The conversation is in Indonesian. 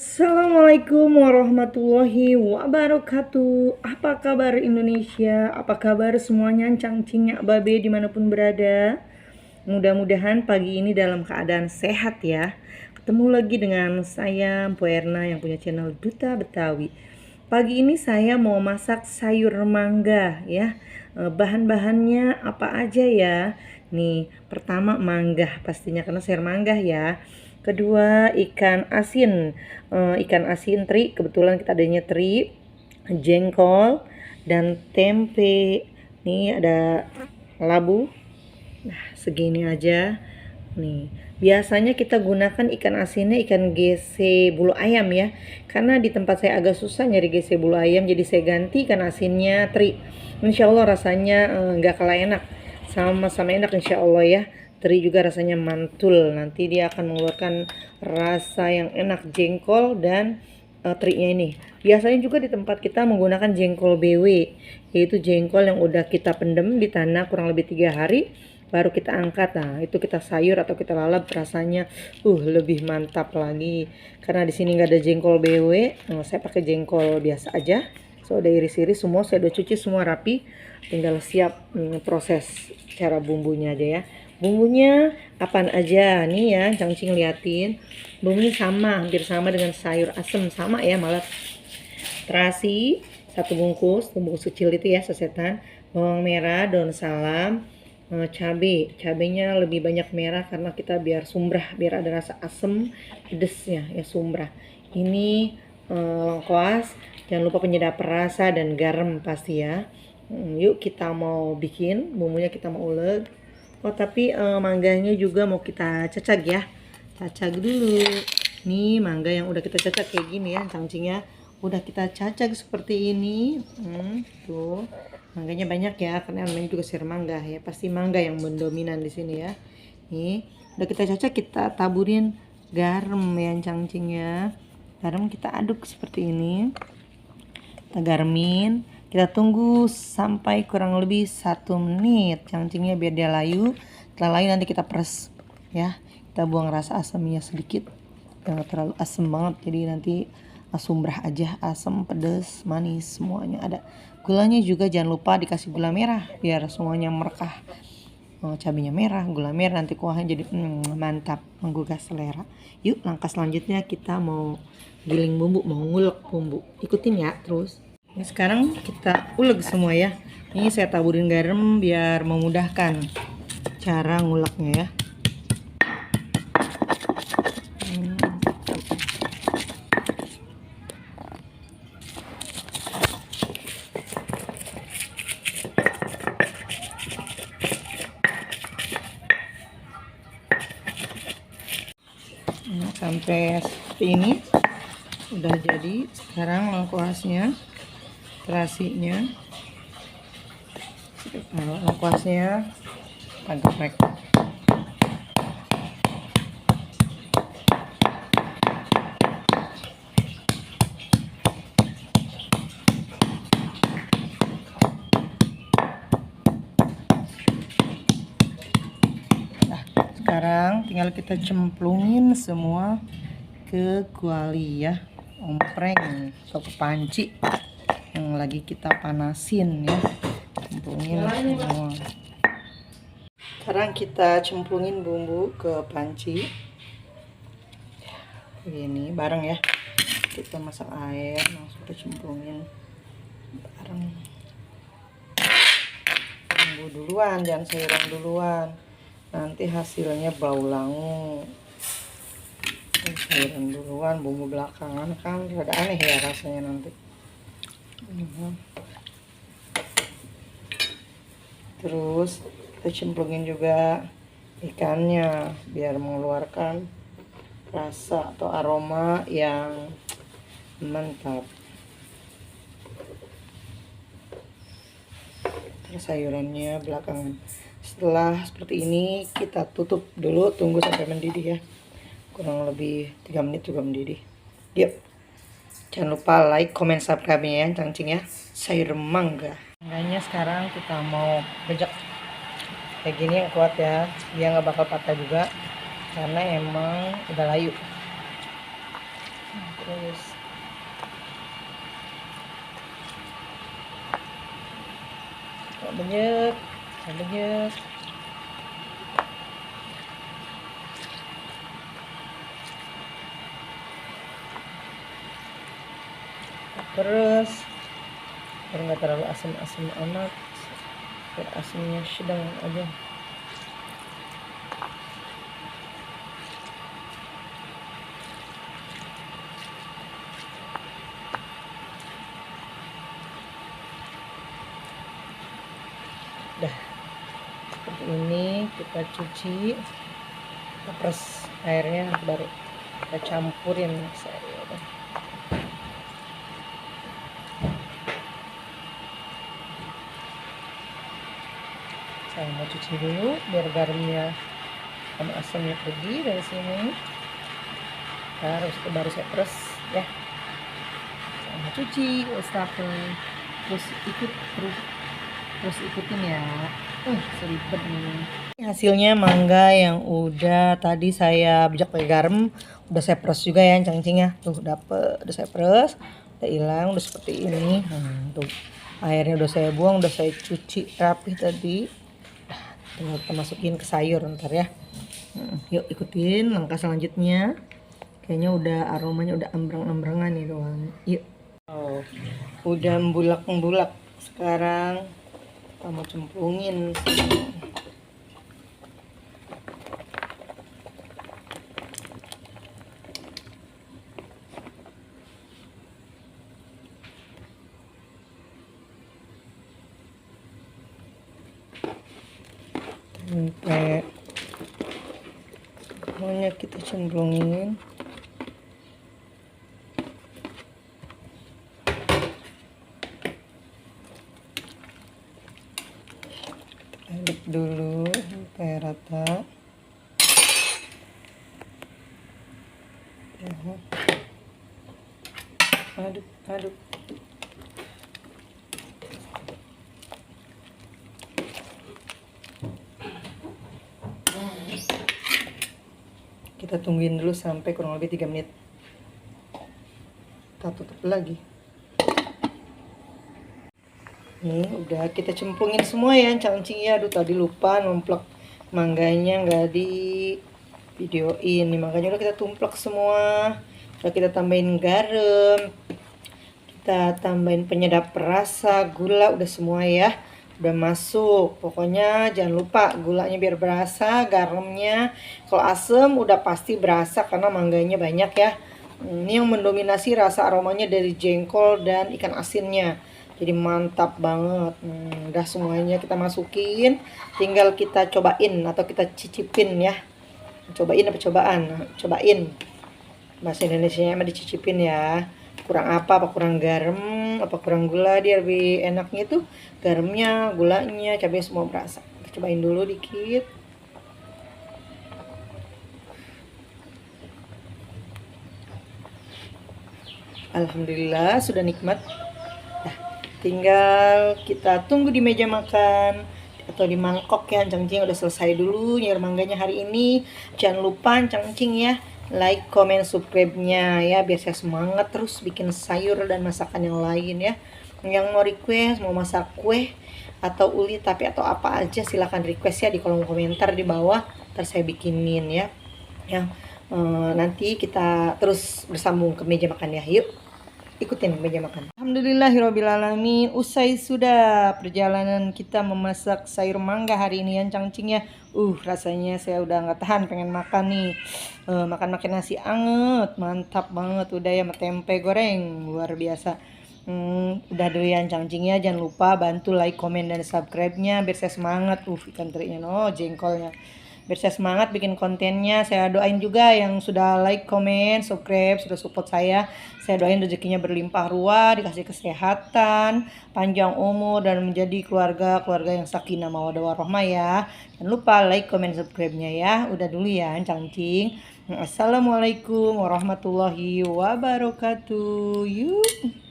Assalamualaikum warahmatullahi wabarakatuh. Apa kabar Indonesia? Apa kabar semuanya, cangcingnya babe dimanapun berada? Mudah-mudahan pagi ini dalam keadaan sehat ya. Ketemu lagi dengan saya Mpo Erna yang punya channel Duta Betawi. Pagi ini saya mau masak sayur mangga ya. Bahan-bahannya apa aja ya? Nih, pertama mangga pastinya karena sayur mangga ya. Kedua ikan asin, ikan asin teri, kebetulan kita adanya teri, jengkol dan tempe. Nih ada labu. Nah, segini aja. Nih, biasanya kita gunakan ikan asinnya ikan gese bulu ayam ya. Karena di tempat saya agak susah nyari gese bulu ayam, jadi saya ganti ikan asinnya teri. Insya Allah rasanya nggak kalah enak, sama-sama enak insya Allah ya. Teri juga rasanya mantul, nanti dia akan mengeluarkan rasa yang enak jengkol dan terinya ini. Biasanya juga di tempat kita menggunakan jengkol BW, yaitu jengkol yang udah kita pendem di tanah kurang lebih 3 hari baru kita angkat. Nah, itu kita sayur atau kita lalap rasanya lebih mantap lagi. Karena di sini nggak ada jengkol BW, saya pakai jengkol biasa aja. So udah iris-iris semua, saya udah cuci semua rapi, tinggal siap proses cara bumbunya aja ya. Bumbunya apaan aja nih ya, cangcing liatin. Bumbunya sama, hampir sama dengan sayur asem, sama ya malah. Terasi 1 bungkus, bungkus kecil itu ya, sasetan. Bawang merah, daun salam, cabenya lebih banyak merah karena kita biar sumbrah, biar ada rasa asem pedesnya ya, sumbrah. Ini lengkuas, jangan lupa penyedap rasa dan garam pasti ya. Yuk kita mau bikin bumbunya, kita mau uleg. Oh tapi mangganya juga mau kita cacak ya, cacak dulu. Nih mangga yang udah kita cacak kayak gini ya, cangcingnya udah kita cacak seperti ini. Tuh mangganya banyak ya, karena namanya juga sayur mangga ya, pasti mangga yang mendominan di sini ya. Nih udah kita cacak, kita taburin garam ya cangcingnya. Garam kita aduk seperti ini, kita garmin, kita tunggu sampai kurang lebih 1 menit cangcingnya biar dia layu. Setelah layu nanti kita peres ya, kita buang rasa asamnya sedikit, jangan terlalu asam banget, jadi nanti sumbrah aja, asam pedas manis semuanya ada. Gulanya juga jangan lupa dikasih gula merah biar semuanya merekah. Cabenya merah, gula merah, nanti kuahnya jadi mantap, menggugah selera. Yuk langkah selanjutnya kita mau giling bumbu, mau ngulek bumbu, ikutin ya terus. Ini sekarang kita uleg semua ya. Ini saya taburin garam biar memudahkan cara nguleknya ya. Nah, sampai seperti ini udah jadi. Sekarang lengkuasnya, terasinya, lengkuasnya agak geprek. Nah, sekarang tinggal kita cemplungin semua ke kuali ya, ompreng atau ke panci yang lagi kita panasin ya, cemplungin semua. Sekarang kita cemplungin bumbu ke panci begini bareng ya, kita masak air langsung kita cemplungin bareng. Bumbu duluan, jangan sayuran duluan, nanti hasilnya bau langu. Sayuran duluan, bumbu belakangan, kan rada aneh ya rasanya nanti. Terus kita cemplungin juga ikannya biar mengeluarkan rasa atau aroma yang mantap. Terus sayurannya belakangan. Setelah seperti ini kita tutup dulu, tunggu sampai mendidih ya, kurang lebih 3 menit juga mendidih. Yuk, jangan lupa like, comment, subscribe ya cangcing ya, sayur mangga. Mangganya sekarang kita mau bejek kayak gini yang kuat ya, dia nggak bakal patah juga karena emang udah layu. terus banyak banyak. Terus biar nggak terlalu asam-asam amat, biar asamnya sedang aja. Dah seperti ini kita cuci, kita peres airnya, baru kita campurin sayur. Saya mau cuci dulu biar garamnya sama asamnya pergi dari sini. Harus baru saya peres ya. Saya mau cuci, terus ikutin ya. Seribet nih. Hasilnya mangga yang udah tadi saya bijak pakai garam, udah saya peres juga ya cangcingnya. Tuh dapet, udah saya peres, udah hilang, udah seperti ini. Tuh airnya udah saya buang, udah saya cuci rapih tadi. Tinggal kita masukin ke sayur ntar ya. Yuk ikutin langkah selanjutnya. Kayaknya udah aromanya udah ambrang-ambrangan nih doang. Yuk. Udah membulak. Sekarang kita mau cemplungin. Sampai semuanya kita cemplungin. Aduk dulu sampai rata. Aduk. Kita tungguin dulu sampai kurang lebih 3 menit. Kita tutup lagi. Nih udah kita cemplungin semua ya cangcingnya. Aduh tadi lupa numplek mangganya, nggak di videoin nih, makanya udah kita tumplek semua. Udah kita tambahin garam, kita tambahin penyedap rasa, gula, udah semua ya, udah masuk. Pokoknya jangan lupa gulanya biar berasa, garamnya kalau asem udah pasti berasa karena mangganya banyak ya. Ini yang mendominasi rasa aromanya dari jengkol dan ikan asinnya, jadi mantap banget. Udah semuanya kita masukin, tinggal kita cobain atau kita cicipin ya. Cobain apa cobaan? Cobain. Bahasa Indonesianya mah dicicipin ya. Kurang apa kurang garam, apa kurang gula, dia lebih enaknya itu garamnya, gulanya, cabai semua berasa. Kita cobain dulu dikit. Alhamdulillah sudah nikmat. Nah, tinggal kita tunggu di meja makan atau di mangkok ya. Cangcing udah selesai dulu nyayur mangganya hari ini. Jangan lupa cangcing ya, like, comment, subscribe-nya ya, biar saya semangat terus bikin sayur dan masakan yang lain ya. Yang mau request, mau masak kue atau uli tapi atau apa aja, silahkan request ya di kolom komentar di bawah, ntar saya bikinin ya. Nanti kita terus bersambung ke meja makan ya. Yuk ikutin meja makan. Alhamdulillahirobbilalamin, usai sudah perjalanan kita memasak sayur mangga hari ini ya cangcingnya. Rasanya saya udah nggak tahan pengen makan nih. Makan nasi anget, mantap banget udah ya, sama tempe goreng luar biasa. Udah dulu ya cangcingnya, jangan lupa bantu like, komen, dan subscribe-nya biar saya semangat. Ikan terinya jengkolnya, biar saya semangat bikin kontennya. Saya doain juga yang sudah like, komen, subscribe, sudah support saya. Saya doain rezekinya berlimpah ruah, dikasih kesehatan, panjang umur, dan menjadi keluarga yang sakinah mawaddah warahmah ya. Jangan lupa like, komen, subscribe-nya ya. Udah dulu ya cangcing. Assalamualaikum warahmatullahi wabarakatuh. Yuk.